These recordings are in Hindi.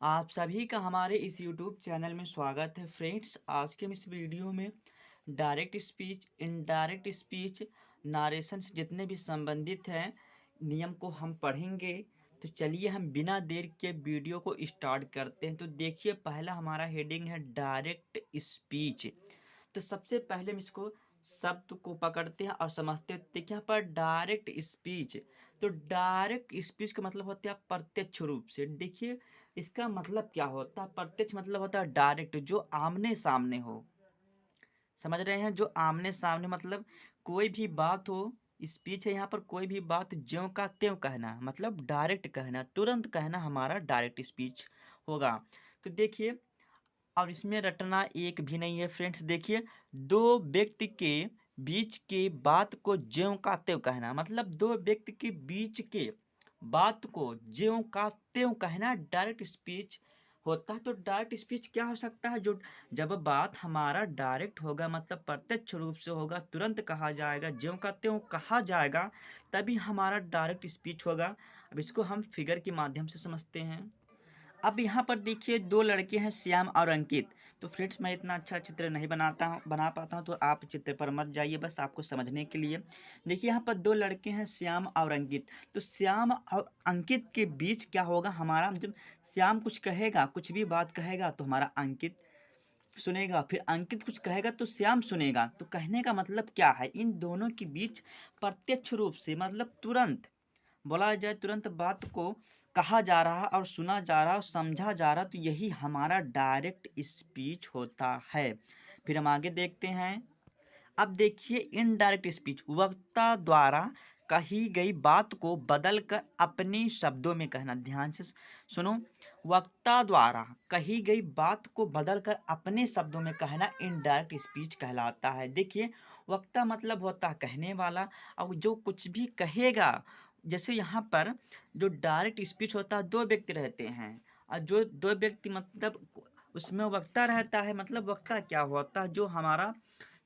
आप सभी का हमारे इस यूट्यूब चैनल में स्वागत है फ्रेंड्स। आज के हम इस वीडियो में direct speech, indirect speech, narration से जितने भी संबंधित हैं नियम को हम पढ़ेंगे। तो चलिए हम बिना देर के वीडियो को स्टार्ट करते हैं। तो देखिए, पहला हमारा हेडिंग है डायरेक्ट स्पीच। तो सबसे पहले हम इसको शब्द को पकड़ते हैं और समझते हैं। देखिए यहाँ पर डायरेक्ट स्पीच, तो डायरेक्ट स्पीच का मतलब होता है प्रत्यक्ष रूप से। देखिए इसका मतलब क्या होता है, प्रत्यक्ष मतलब होता है डायरेक्ट, जो आमने सामने हो। समझ रहे हैं, जो आमने सामने मतलब कोई भी बात हो। स्पीच है यहाँ पर, कोई भी बात ज्यों का त्यों कहना, मतलब डायरेक्ट कहना, तुरंत कहना हमारा डायरेक्ट स्पीच होगा। तो देखिए, और इसमें रटना एक भी नहीं है फ्रेंड्स। देखिए, दो व्यक्ति के बीच की बात को ज्यों का त्यों कहना, मतलब दो व्यक्ति के बीच के बात को ज्यों का त्यों कहना डायरेक्ट स्पीच होता है। तो डायरेक्ट स्पीच क्या हो सकता है, जो जब बात हमारा डायरेक्ट होगा, मतलब प्रत्यक्ष रूप से होगा, तुरंत कहा जाएगा, ज्यों का त्यों कहा जाएगा, तभी हमारा डायरेक्ट स्पीच होगा। अब इसको हम फिगर के माध्यम से समझते हैं। अब यहाँ पर देखिए, दो लड़के हैं, श्याम और अंकित। तो फ्रेंड्स, मैं इतना अच्छा चित्र नहीं बना पाता हूँ, तो आप चित्र पर मत जाइए, बस आपको समझने के लिए। देखिए यहाँ पर दो लड़के हैं, श्याम और अंकित। तो श्याम और अंकित के बीच क्या होगा हमारा, जब श्याम कुछ कहेगा, कुछ भी बात कहेगा, तो हमारा अंकित सुनेगा, फिर अंकित कुछ कहेगा तो श्याम सुनेगा। तो कहने का मतलब क्या है, इन दोनों के बीच प्रत्यक्ष रूप से, मतलब तुरंत बोला जाए, तुरंत बात को कहा जा रहा और सुना जा रहा और समझा जा रहा, तो यही हमारा डायरेक्ट स्पीच होता है। फिर हम आगे देखते हैं। अब देखिए, इनडायरेक्ट स्पीच, वक्ता द्वारा कही गई बात को बदलकर अपने शब्दों में कहना। ध्यान से सुनो, वक्ता द्वारा कही गई बात को बदलकर अपने शब्दों में कहना इनडायरेक्ट स्पीच कहलाता है। देखिए, वक्ता मतलब होता है कहने वाला, और जो कुछ भी कहेगा, जैसे यहाँ पर जो डायरेक्ट स्पीच होता है, दो व्यक्ति रहते हैं, और जो दो व्यक्ति मतलब उसमें वक्ता रहता है। मतलब वक्ता क्या होता है, जो हमारा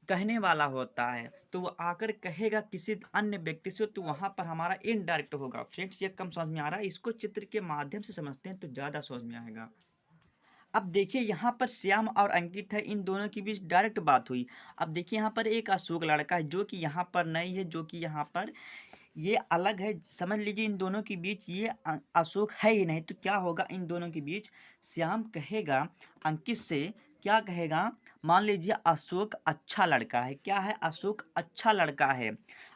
कहने वाला होता है, तो वो आकर कहेगा किसी अन्य व्यक्ति से, तो वहां पर हमारा इनडायरेक्ट होगा। फ्रेंड्स, ये कम समझ में आ रहा है, इसको चित्र के माध्यम से समझते हैं तो ज़्यादा समझ में आएगा। अब देखिए, यहाँ पर श्याम और अंकित है, इन दोनों के बीच डायरेक्ट बात हुई। अब देखिए, यहाँ पर एक अशोक लड़का है, जो कि यहाँ पर नहीं है, जो कि यहाँ पर ये अलग है। समझ लीजिए, इन दोनों के बीच ये अशोक है ही नहीं। तो क्या होगा इन दोनों के बीच, श्याम कहेगा अंकित से, क्या कहेगा, मान लीजिए अशोक अच्छा लड़का है। क्या है, अशोक अच्छा लड़का है,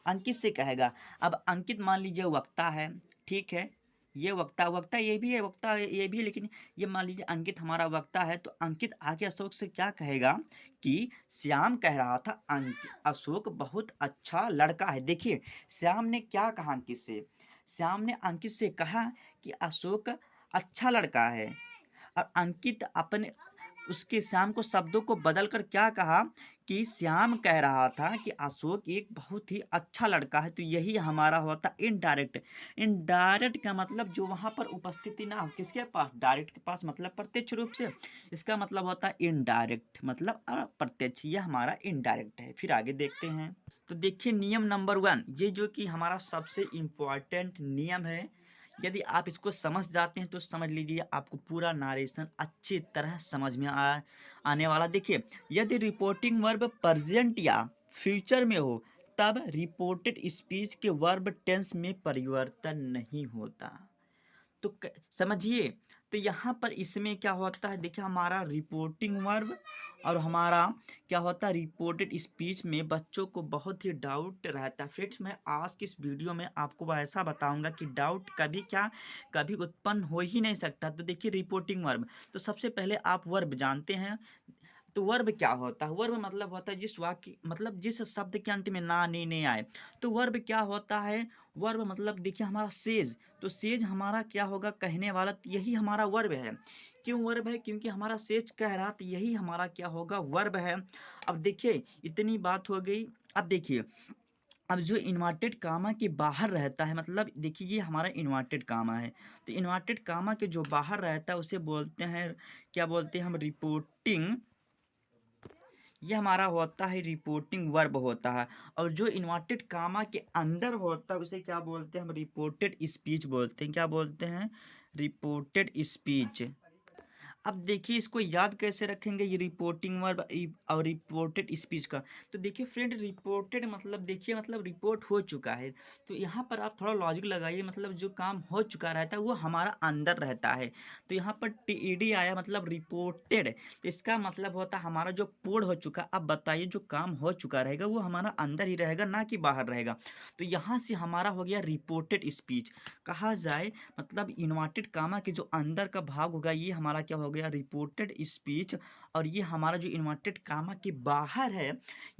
अंकित से कहेगा। अब अंकित मान लीजिए वक्ता है, ठीक है, ये वक्ता वक्ता ये भी है, वक्ता ये भी है, लेकिन ये मान लीजिए अंकित हमारा वक्ता है। तो अंकित आगे अशोक से क्या कहेगा कि श्याम कह रहा था अशोक बहुत अच्छा लड़का है। देखिए, श्याम ने क्या कहा अंकित से, श्याम ने अंकित से कहा कि अशोक अच्छा लड़का है, और अंकित अपने उसके श्याम को शब्दों को बदलकर क्या कहा कि श्याम कह रहा था कि अशोक एक बहुत ही अच्छा लड़का है। तो यही हमारा होता इनडायरेक्ट। इनडायरेक्ट का मतलब जो वहाँ पर उपस्थिति ना हो, किसके पास, डायरेक्ट के पास, मतलब प्रत्यक्ष रूप से। इसका मतलब होता है इनडायरेक्ट, मतलब अप्रत्यक्ष। यह हमारा इनडायरेक्ट है। फिर आगे देखते हैं। तो देखिए, नियम नंबर 1, ये जो कि हमारा सबसे इम्पोर्टेंट नियम है। यदि आप इसको समझ जाते हैं तो समझ लीजिए आपको पूरा नारेशन अच्छी तरह समझ में आने वाला। देखिए, यदि रिपोर्टिंग वर्ब प्रेजेंट या फ्यूचर में हो, तब रिपोर्टेड स्पीच के वर्ब टेंस में परिवर्तन नहीं होता। तो समझिए, तो यहाँ पर इसमें क्या होता है, देखिए हमारा रिपोर्टिंग वर्ब और हमारा क्या होता है रिपोर्टेड स्पीच में बच्चों को बहुत ही डाउट रहता है। फ्रेंड्स, मैं आज की इस वीडियो में आपको ऐसा बताऊंगा कि डाउट कभी उत्पन्न हो ही नहीं सकता। तो देखिए, रिपोर्टिंग वर्ब, तो सबसे पहले आप वर्ब जानते हैं। तो वर्ब क्या होता है, वर्ब मतलब होता है जिस वाक्य, मतलब जिस शब्द के अंत में ना नी ने आए। तो वर्ब क्या होता है, वर्ब मतलब देखिए हमारा सेज, तो सेज हमारा क्या होगा, कहने वाला, तो यही हमारा वर्ब है। क्यों वर्ब है, क्योंकि हमारा सेज कह रहा, तो यही हमारा क्या होगा, वर्ब है। अब देखिए, इतनी बात हो गई। अब देखिए, अब जो इन्वर्टेड कामा के बाहर रहता है, मतलब देखिए ये हमारा इन्वर्टेड कामा है, तो इन्वर्टेड कामा के जो बाहर रहता है उसे बोलते हैं, क्या बोलते हैं हम, रिपोर्टिंग। ये हमारा होता है रिपोर्टिंग वर्ब होता है। और जो इन्वर्टेड कामा के अंदर होता है उसे क्या बोलते हैं हम, रिपोर्टेड स्पीच बोलते हैं। क्या बोलते हैं, रिपोर्टेड स्पीच। अब देखिए इसको याद कैसे रखेंगे, ये रिपोर्टिंग वर्ब और रिपोर्टेड स्पीच का। तो देखिए फ्रेंड, रिपोर्टेड मतलब देखिए मतलब रिपोर्ट हो चुका है, तो यहाँ पर आप थोड़ा लॉजिक लगाइए, मतलब जो काम हो चुका रहता है वो हमारा अंदर रहता है। तो यहाँ पर टीईडी आया मतलब रिपोर्टेड, तो इसका मतलब होता है हमारा जो पूर्ण हो चुका। अब बताइए जो काम हो चुका रहेगा वो हमारा अंदर ही रहेगा, ना कि बाहर रहेगा। तो यहाँ से हमारा हो गया रिपोर्टेड स्पीच। कहा जाए मतलब इन्वर्टेड कामा के जो अंदर का भाग होगा ये हमारा क्या हो गया, रिपोर्टेड स्पीच। और ये हमारा जो इन्वर्टेड कामा के बाहर है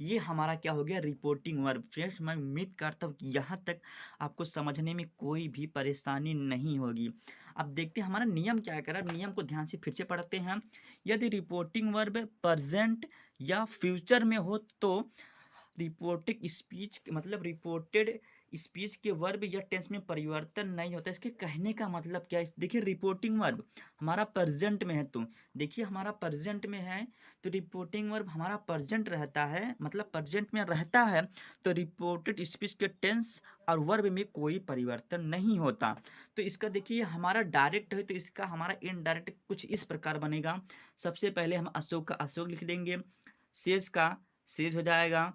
ये हमारा क्या हो गया, रिपोर्टिंग वर्ब। फ्रेंड्स मैं उम्मीद करता हूँ कि यहाँ तक आपको समझने में कोई भी परेशानी नहीं होगी। अब देखते हैं हमारा नियम क्या कह रहा है, नियम को ध्यान से फिर से पढ़ते हैं। यदि रिपोर्टिंग वर्ब प्रेजेंट या फ्यूचर में हो तो रिपोर्टेड स्पीच मतलब रिपोर्टेड स्पीच के वर्ब या टेंस में परिवर्तन नहीं होता। इसके कहने का मतलब क्या है, देखिए रिपोर्टिंग वर्ब हमारा प्रेजेंट में है, तो देखिए हमारा प्रेजेंट में है तो रिपोर्टिंग वर्ब हमारा प्रेजेंट रहता है, मतलब प्रेजेंट में रहता है, तो रिपोर्टेड स्पीच के टेंस और वर्ब में कोई परिवर्तन नहीं होता। तो इसका देखिए हमारा डायरेक्ट है तो इसका हमारा इनडायरेक्ट कुछ इस प्रकार बनेगा। सबसे पहले हम अशोक का अशोक लिख देंगे, सेज का सेज हो जाएगा।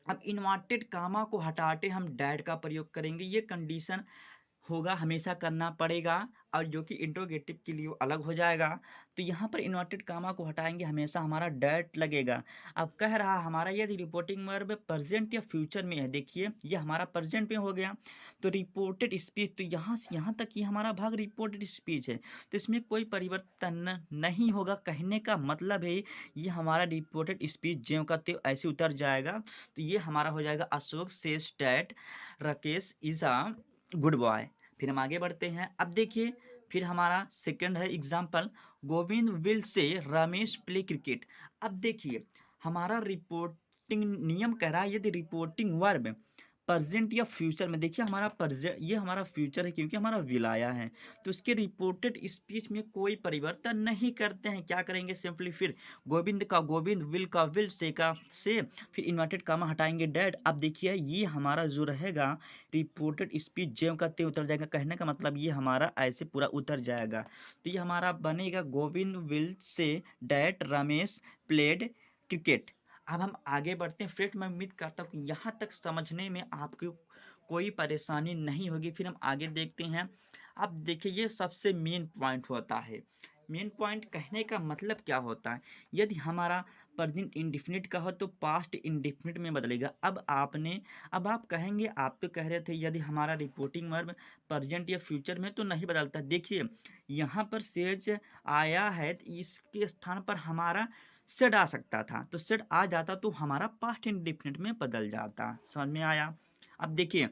अब इन्वर्टेड कामा को हटाते हम डैड का प्रयोग करेंगे, ये कंडीशन होगा, हमेशा करना पड़ेगा, और जो कि इंट्रोगेटिव के लिए अलग हो जाएगा। तो यहाँ पर इन्वर्टेड कामा को हटाएंगे, हमेशा हमारा डैट लगेगा। अब कह रहा हमारा यदि रिपोर्टिंग वर्ब प्रेजेंट या फ्यूचर में है, देखिए ये हमारा प्रेजेंट में हो गया, तो रिपोर्टेड स्पीच, तो यहाँ से यहाँ तक ये हमारा भाग रिपोर्टेड स्पीच है, तो इसमें कोई परिवर्तन नहीं होगा। कहने का मतलब है ये हमारा रिपोर्टेड स्पीच ज्यों का त्यों ऐसे उतर जाएगा। तो ये हमारा हो जाएगा Ashok says that Rakesh is a good boy. फिर हम आगे बढ़ते हैं। अब देखिए फिर हमारा सेकंड है example, Govind will say Ramesh play cricket. अब देखिए हमारा रिपोर्टिंग नियम कह रहा है यदि रिपोर्टिंग वर्ब प्रेजेंट या फ्यूचर में, देखिए हमारा प्रेजेंट ये हमारा फ्यूचर है क्योंकि हमारा विल आया है, तो इसके रिपोर्टेड स्पीच में कोई परिवर्तन नहीं करते हैं। क्या करेंगे, सिंपली फिर गोविंद का गोविंद, विल का विल, से का से, फिर इन्वर्टेड कामा हटाएंगे डैड। अब देखिए ये हमारा जो रहेगा रिपोर्टेड स्पीच ज्यों का त्यों उतर जाएगा। कहने का मतलब ये हमारा ऐसे पूरा उतर जाएगा। तो ये हमारा बनेगा Govind will say dad Ramesh played cricket. अब हम आगे बढ़ते हैं। फ्रेंड मैं उम्मीद करता हूँ कि यहाँ तक समझने में आपको कोई परेशानी नहीं होगी। फिर हम आगे देखते हैं। अब देखिए ये सबसे मेन पॉइंट होता है। मेन पॉइंट कहने का मतलब क्या होता है, यदि हमारा प्रेजेंट इंडिफिनिट का हो तो पास्ट इंडिफिनिट में बदलेगा। अब आप कहेंगे, आप तो कह रहे थे यदि हमारा रिपोर्टिंग वर्ब प्रेजेंट या फ्यूचर में तो नहीं बदलता। देखिए यहाँ पर सेज आया है तो इसके स्थान पर हमारा सेड आ सकता था, तो सेड आ जाता तो हमारा पास्ट इंडिफिनिट में बदल जाता। समझ में आया। अब देखिए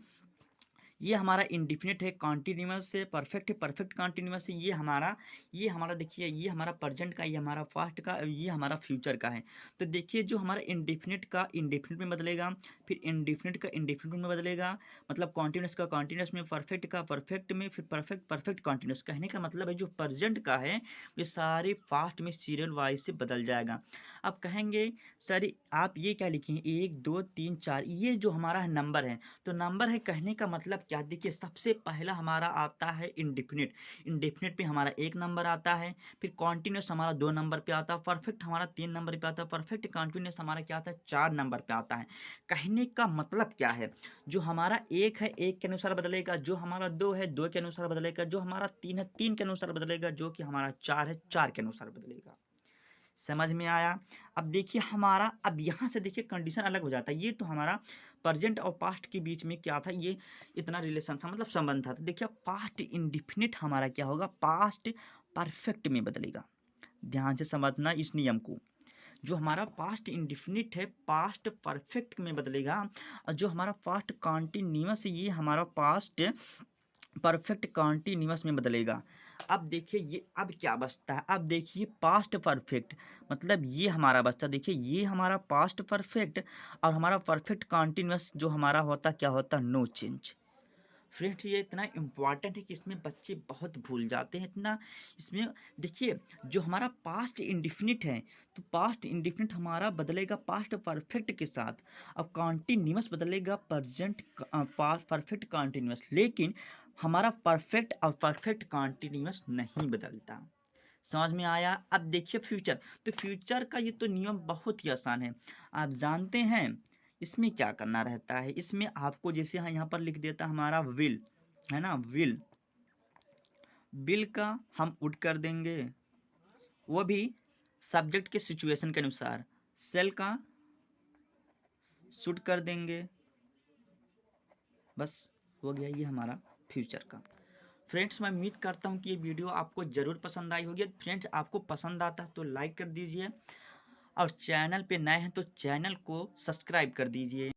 ये हमारा इंडिफिनिट है, कॉन्टिन्यूस से परफेक्ट, परफेक्ट कॉन्टिन्यूस से ये हमारा देखिए ये हमारा प्रेजेंट का, ये हमारा पास्ट का, ये हमारा फ्यूचर का है। तो देखिए जो हमारा इंडिफिनिट का इंडिफिनिट में बदलेगा, फिर इंडिफिनिट का इंडिफिनिट में बदलेगा, मतलब कॉन्टिन्यूस का कॉन्टिन्यूस में, परफेक्ट का परफेक्ट में, फिर परफेक्ट परफेक्ट कॉन्टिन्यूस। कहने का मतलब है जो प्रेजेंट का है ये सारे पास्ट में सीरियल वाइज से बदल जाएगा। अब कहेंगे सर आप ये क्या लिखेंगे, 1 2 3 4, ये जो हमारा नंबर है, तो नंबर है कहने का मतलब क्या, देखिए सबसे पहला हमारा आता है इंडिफिनिट। इंडिफिनिट पे हमारा 1 नंबर आता है, फिर कॉन्टिन्यूस हमारा 2 नंबर पे आता है, परफेक्ट हमारा 3 नंबर पे आता है, परफेक्ट कॉन्टिन्यूस हमारा क्या आता है 4 नंबर पे आता है। कहने का मतलब क्या है, जो हमारा 1 है 1 के अनुसार बदलेगा, जो हमारा 2 है 2 के अनुसार बदलेगा, जो हमारा 3 है 3 के अनुसार बदलेगा, जो कि हमारा 4 है 4 के अनुसार बदलेगा। समझ में आया। अब देखिए हमारा, अब यहाँ से देखिए कंडीशन अलग हो जाता है। ये तो हमारा प्रेजेंट और पास्ट के बीच में क्या था, ये इतना रिलेशन था, मतलब संबंध था। तो देखिए पास्ट इंडिफिनिट हमारा क्या होगा, पास्ट परफेक्ट में बदलेगा। ध्यान से समझना इस नियम को। जो हमारा पास्ट इंडिफिनिट है पास्ट परफेक्ट में बदलेगा, और जो हमारा पास्ट कॉन्टिन्यूअस ये हमारा पास्ट परफेक्ट कॉन्टिन्यूअस में बदलेगा। अब देखिए ये अब क्या बचता है, अब देखिए पास्ट परफेक्ट, मतलब ये हमारा बचता है। देखिए ये हमारा पास्ट परफेक्ट और हमारा परफेक्ट कॉन्टिन्यूअस जो हमारा होता क्या होता, नो चेंज। फ्रेंड्स ये इतना इम्पॉर्टेंट है कि इसमें बच्चे बहुत भूल जाते हैं इतना। इसमें देखिए जो हमारा पास्ट इंडिफिनिट है, तो पास्ट इंडिफिनिट हमारा बदलेगा पास्ट परफेक्ट के साथ। अब कॉन्टिन्यूअस बदलेगा प्रेजेंट परफेक्ट कॉन्टिन्यूअस, लेकिन हमारा परफेक्ट और परफेक्ट कॉन्टिन्यूअस नहीं बदलता। समझ में आया। अब देखिए फ्यूचर, तो फ्यूचर का ये तो नियम बहुत ही आसान है, आप जानते हैं। इसमें क्या करना रहता है, इसमें आपको जैसे यहाँ पर लिख देता हमारा विल, है ना, विल, बिल का हम उड कर देंगे, वो भी सब्जेक्ट के सिचुएशन के अनुसार। सेल का शुड कर देंगे, बस हो गया ये हमारा फ्यूचर का। फ्रेंड्स मैं उम्मीद करता हूँ कि ये वीडियो आपको ज़रूर पसंद आई होगी। फ्रेंड्स आपको पसंद आता है तो लाइक कर दीजिए, और चैनल पे नए हैं तो चैनल को सब्सक्राइब कर दीजिए।